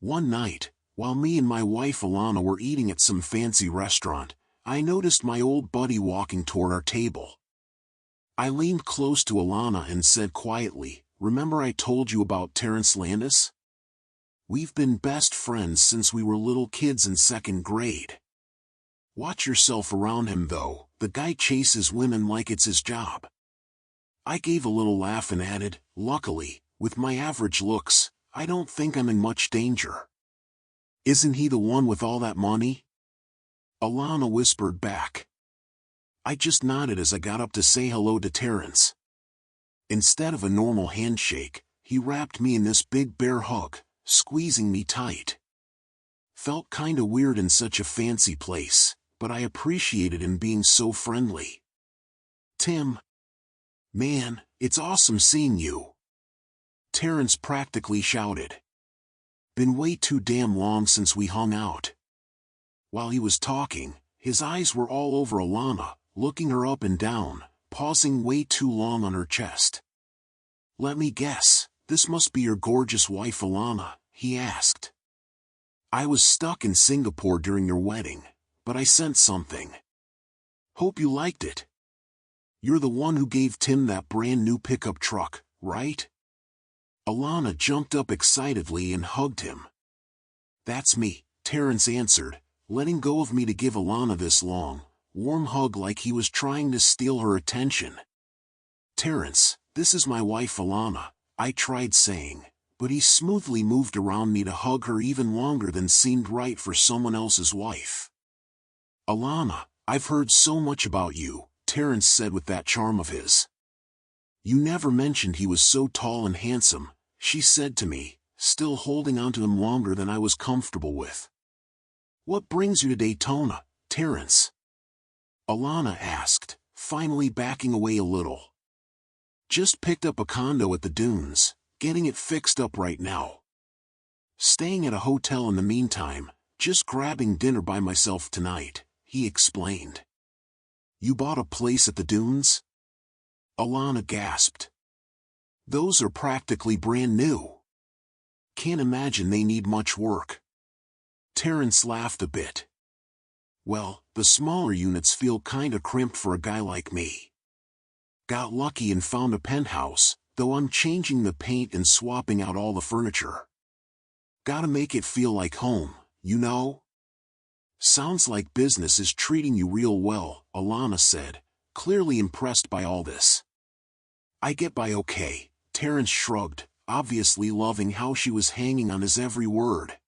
One night, while me and my wife Alana were eating at some fancy restaurant, I noticed my old buddy walking toward our table. I leaned close to Alana and said quietly, "Remember I told you about Terrence Landis? We've been best friends since we were little kids in second grade. Watch yourself around him though, the guy chases women like it's his job." I gave a little laugh and added, "Luckily, with my average looks, I don't think I'm in much danger." "Isn't he the one with all that money?" Alana whispered back. I just nodded as I got up to say hello to Terrence. Instead of a normal handshake, he wrapped me in this big bear hug, squeezing me tight. Felt kinda weird in such a fancy place, but I appreciated him being so friendly. "Tim. Man, it's awesome seeing you," Terrence practically shouted. "Been way too damn long since we hung out." While he was talking, his eyes were all over Alana, looking her up and down, pausing way too long on her chest. "Let me guess, this must be your gorgeous wife Alana," he asked. "I was stuck in Singapore during your wedding, but I sent something. Hope you liked it. You're the one who gave Tim that brand new pickup truck, right?" Alana jumped up excitedly and hugged him. "That's me," Terrence answered, letting go of me to give Alana this long, warm hug like he was trying to steal her attention. "Terrence, this is my wife Alana," I tried saying, but he smoothly moved around me to hug her even longer than seemed right for someone else's wife. "Alana, I've heard so much about you," Terrence said with that charm of his. "You never mentioned he was so tall and handsome," she said to me, still holding onto him longer than I was comfortable with. "What brings you to Daytona, Terrence?" Alana asked, finally backing away a little. "Just picked up a condo at the dunes, getting it fixed up right now. Staying at a hotel in the meantime, just grabbing dinner by myself tonight," he explained. "You bought a place at the dunes?" Alana gasped. "Those are practically brand new. Can't imagine they need much work." Terrence laughed a bit. "Well, the smaller units feel kinda cramped for a guy like me. Got lucky and found a penthouse, though I'm changing the paint and swapping out all the furniture. Gotta make it feel like home, you know?" "Sounds like business is treating you real well," Alana said, clearly impressed by all this. "I get by okay," Terrence shrugged, obviously loving how she was hanging on his every word.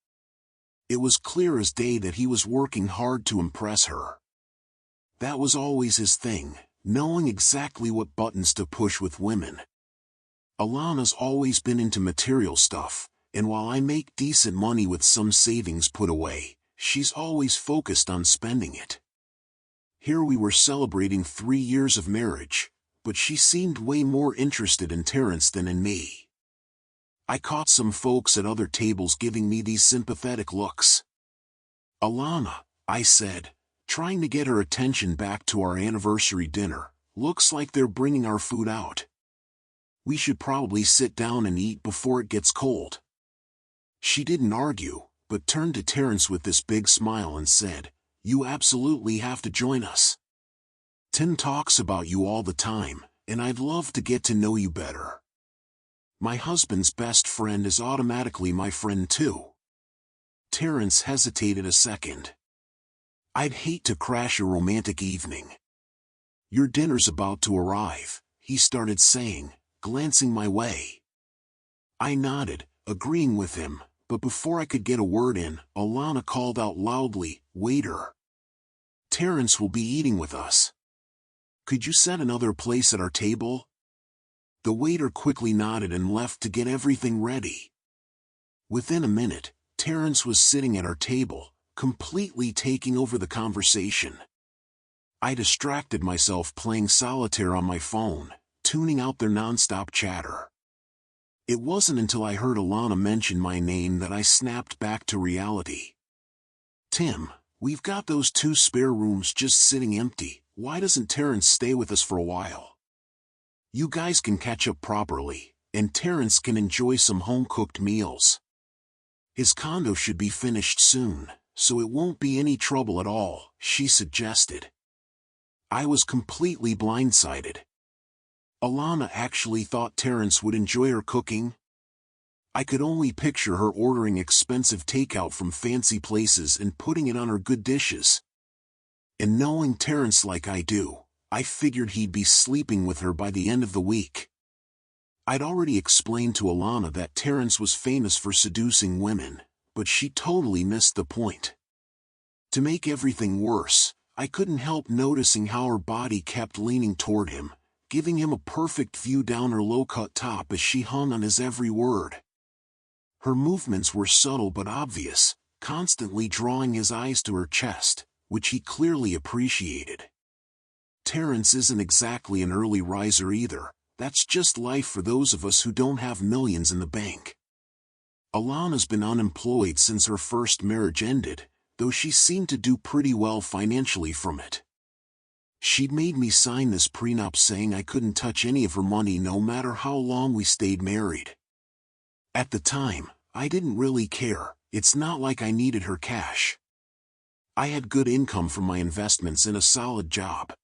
It was clear as day that he was working hard to impress her. That was always his thing, knowing exactly what buttons to push with women. Alana's always been into material stuff, and while I make decent money with some savings put away, she's always focused on spending it. Here we were celebrating 3 years of marriage, but she seemed way more interested in Terrence than in me. I caught some folks at other tables giving me these sympathetic looks. "Alana," I said, trying to get her attention back to our anniversary dinner, "looks like they're bringing our food out. We should probably sit down and eat before it gets cold." She didn't argue, but turned to Terrence with this big smile and said, "You absolutely have to join us. Tim talks about you all the time, and I'd love to get to know you better. My husband's best friend is automatically my friend too." Terrence hesitated a second. "I'd hate to crash a romantic evening." "Your dinner's about to arrive," he started saying, glancing my way. I nodded, agreeing with him, but before I could get a word in, Alana called out loudly, "Waiter! Terrence will be eating with us. Could you set another place at our table?" The waiter quickly nodded and left to get everything ready. Within a minute, Terrence was sitting at our table, completely taking over the conversation. I distracted myself playing solitaire on my phone, tuning out their nonstop chatter. It wasn't until I heard Alana mention my name that I snapped back to reality. "Tim, we've got those 2 spare rooms just sitting empty. Why doesn't Terrence stay with us for a while? You guys can catch up properly, and Terrence can enjoy some home-cooked meals." His condo should be finished soon, so it won't be any trouble at all, she suggested. I was completely blindsided. Alana actually thought Terrence would enjoy her cooking? I could only picture her ordering expensive takeout from fancy places and putting it on her good dishes. And knowing Terrence like I do, I figured he'd be sleeping with her by the end of the week. I'd already explained to Alana that Terrence was famous for seducing women, but she totally missed the point. To make everything worse, I couldn't help noticing how her body kept leaning toward him, giving him a perfect view down her low-cut top as she hung on his every word. Her movements were subtle but obvious, constantly drawing his eyes to her chest, which he clearly appreciated. Terrence isn't exactly an early riser either. That's just life for those of us who don't have millions in the bank. Alana's been unemployed since her first marriage ended, though she seemed to do pretty well financially from it. She'd made me sign this prenup saying I couldn't touch any of her money no matter how long we stayed married. At the time, I didn't really care. It's not like I needed her cash. I had good income from my investments and a solid job.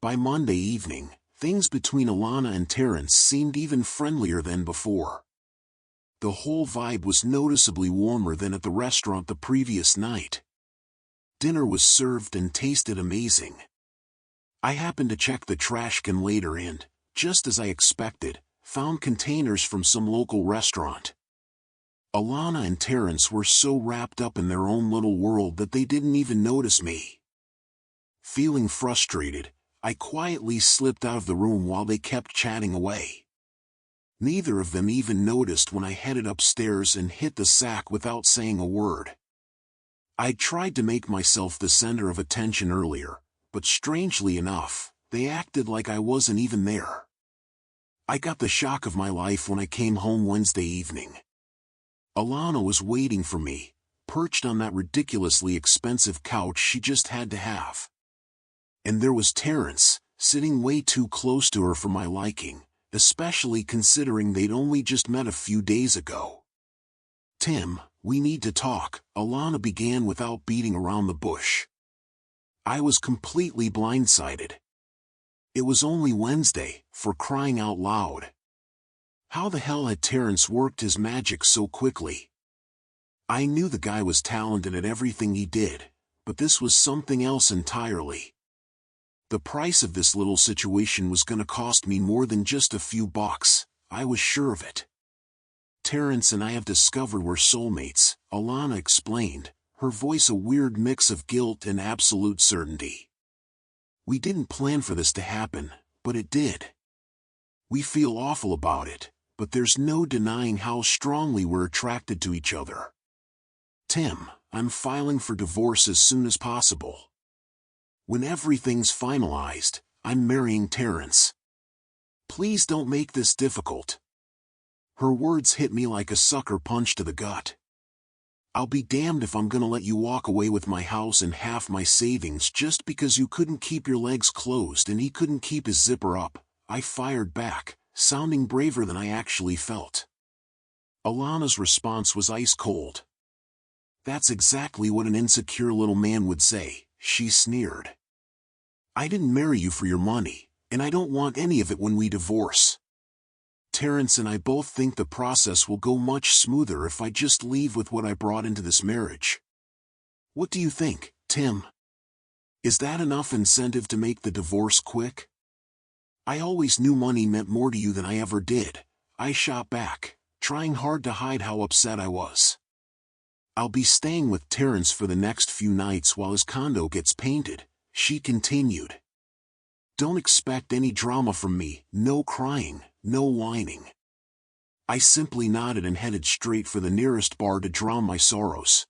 By Monday evening, things between Alana and Terrence seemed even friendlier than before. The whole vibe was noticeably warmer than at the restaurant the previous night. Dinner was served and tasted amazing. I happened to check the trash can later and, just as I expected, found containers from some local restaurant. Alana and Terrence were so wrapped up in their own little world that they didn't even notice me. Feeling frustrated, I quietly slipped out of the room while they kept chatting away. Neither of them even noticed when I headed upstairs and hit the sack without saying a word. I'd tried to make myself the center of attention earlier, but strangely enough, they acted like I wasn't even there. I got the shock of my life when I came home Wednesday evening. Alana was waiting for me, perched on that ridiculously expensive couch she just had to have. And there was Terrence, sitting way too close to her for my liking, especially considering they'd only just met a few days ago. "Tim, we need to talk," Alana began without beating around the bush. I was completely blindsided. It was only Wednesday, for crying out loud. How the hell had Terrence worked his magic so quickly? I knew the guy was talented at everything he did, but this was something else entirely. The price of this little situation was gonna cost me more than just a few bucks, I was sure of it. "Terrence and I have discovered we're soulmates," Alana explained, her voice a weird mix of guilt and absolute certainty. "We didn't plan for this to happen, but it did. We feel awful about it, but there's no denying how strongly we're attracted to each other. Tim, I'm filing for divorce as soon as possible. When everything's finalized, I'm marrying Terrence. Please don't make this difficult." Her words hit me like a sucker punch to the gut. I'll be damned if I'm gonna let you walk away with my house and half my savings just because you couldn't keep your legs closed and he couldn't keep his zipper up, I fired back, sounding braver than I actually felt. Alana's response was ice cold. "That's exactly what an insecure little man would say," she sneered. "I didn't marry you for your money, and I don't want any of it when we divorce. Terrence and I both think the process will go much smoother if I just leave with what I brought into this marriage. What do you think, Tim? Is that enough incentive to make the divorce quick?" "I always knew money meant more to you than I ever did," I shot back, trying hard to hide how upset I was. "I'll be staying with Terrence for the next few nights while his condo gets painted," she continued. "Don't expect any drama from me, no crying, no whining." I simply nodded and headed straight for the nearest bar to drown my sorrows.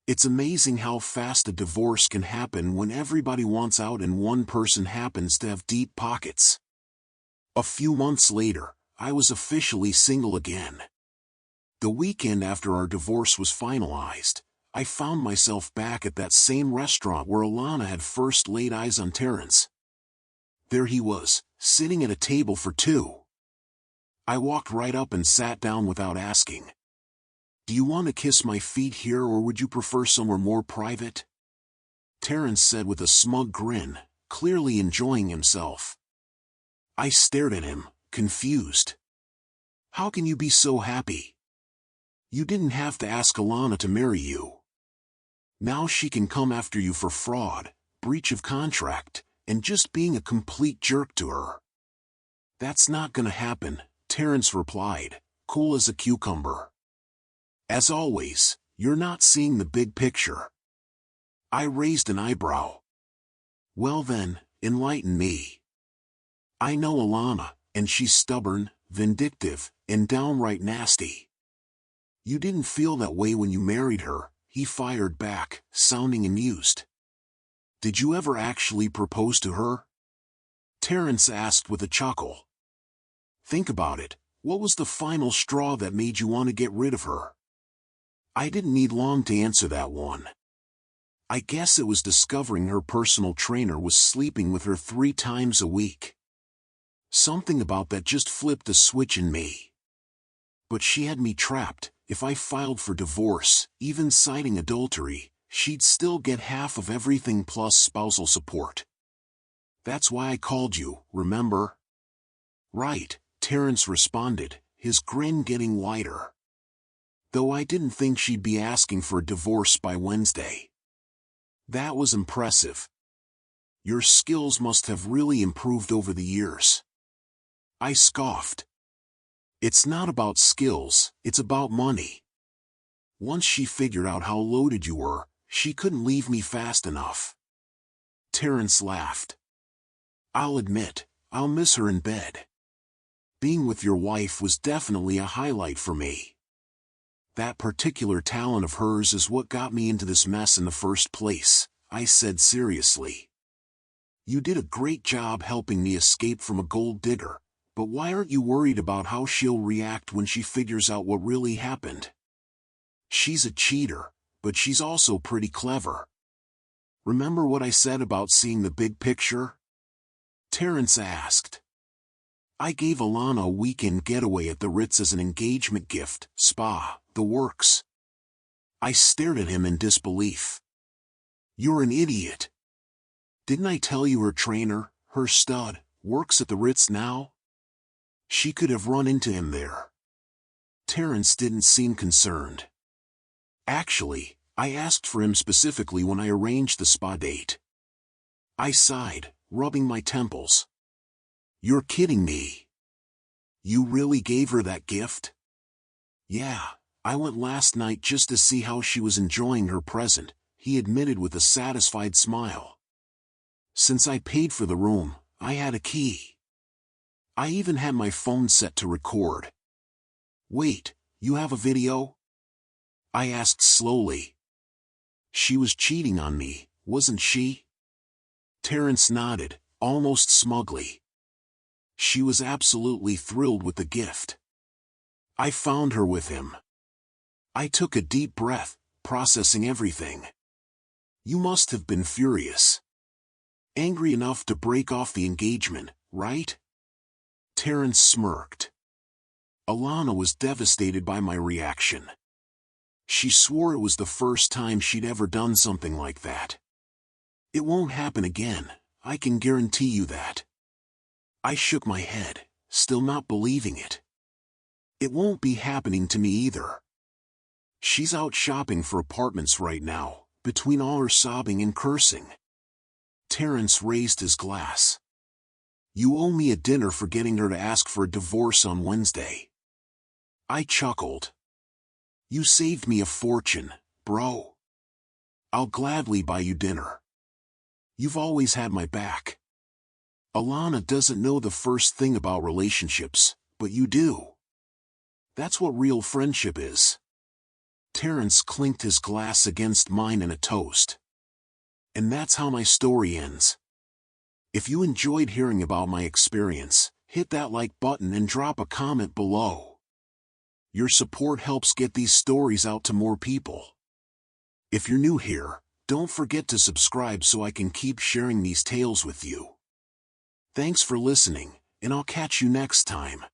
It's amazing how fast a divorce can happen when everybody wants out and one person happens to have deep pockets. A few months later, I was officially single again. The weekend after our divorce was finalized, I found myself back at that same restaurant where Alana had first laid eyes on Terrence. There he was, sitting at a table for two. I walked right up and sat down without asking. Do you want to kiss my feet here or would you prefer somewhere more private? Terrence said with a smug grin, clearly enjoying himself. I stared at him, confused. How can you be so happy? You didn't have to ask Alana to marry you. Now she can come after you for fraud, breach of contract, and just being a complete jerk to her. That's not gonna happen, Terrence replied, cool as a cucumber. As always, you're not seeing the big picture. I raised an eyebrow. Well then, enlighten me. I know Alana, and she's stubborn, vindictive, and downright nasty. You didn't feel that way when you married her, he fired back, sounding amused. Did you ever actually propose to her? Terrence asked with a chuckle. Think about it, what was the final straw that made you want to get rid of her? I didn't need long to answer that one. I guess it was discovering her personal trainer was sleeping with her 3 times a week. Something about that just flipped a switch in me. But she had me trapped. If I filed for divorce, even citing adultery, she'd still get half of everything plus spousal support. That's why I called you, remember? Right, Terrence responded, his grin getting wider. Though I didn't think she'd be asking for a divorce by Wednesday. That was impressive. Your skills must have really improved over the years. I scoffed. It's not about skills, it's about money. Once she figured out how loaded you were, she couldn't leave me fast enough. Terrence laughed. I'll admit, I'll miss her in bed. Being with your wife was definitely a highlight for me. That particular talent of hers is what got me into this mess in the first place, I said seriously. You did a great job helping me escape from a gold digger. But why aren't you worried about how she'll react when she figures out what really happened? She's a cheater, but she's also pretty clever. Remember what I said about seeing the big picture? Terrence asked. I gave Alana a weekend getaway at the Ritz as an engagement gift, spa, the works. I stared at him in disbelief. You're an idiot. Didn't I tell you her trainer, her stud, works at the Ritz now? She could have run into him there. Terrence didn't seem concerned. Actually, I asked for him specifically when I arranged the spa date. I sighed, rubbing my temples. You're kidding me. You really gave her that gift? Yeah, I went last night just to see how she was enjoying her present, he admitted with a satisfied smile. Since I paid for the room, I had a key. I even had my phone set to record. Wait, you have a video? I asked slowly. She was cheating on me, wasn't she? Terrence nodded, almost smugly. She was absolutely thrilled with the gift. I found her with him. I took a deep breath, processing everything. You must have been furious. Angry enough to break off the engagement, right? Terrence smirked. Alana was devastated by my reaction. She swore it was the first time she'd ever done something like that. It won't happen again, I can guarantee you that. I shook my head, still not believing it. It won't be happening to me either. She's out shopping for apartments right now, between all her sobbing and cursing. Terrence raised his glass. You owe me a dinner for getting her to ask for a divorce on Wednesday. I chuckled. You saved me a fortune, bro. I'll gladly buy you dinner. You've always had my back. Alana doesn't know the first thing about relationships, but you do. That's what real friendship is. Terrence clinked his glass against mine in a toast. And that's how my story ends. If you enjoyed hearing about my experience, hit that like button and drop a comment below. Your support helps get these stories out to more people. If you're new here, don't forget to subscribe so I can keep sharing these tales with you. Thanks for listening, and I'll catch you next time.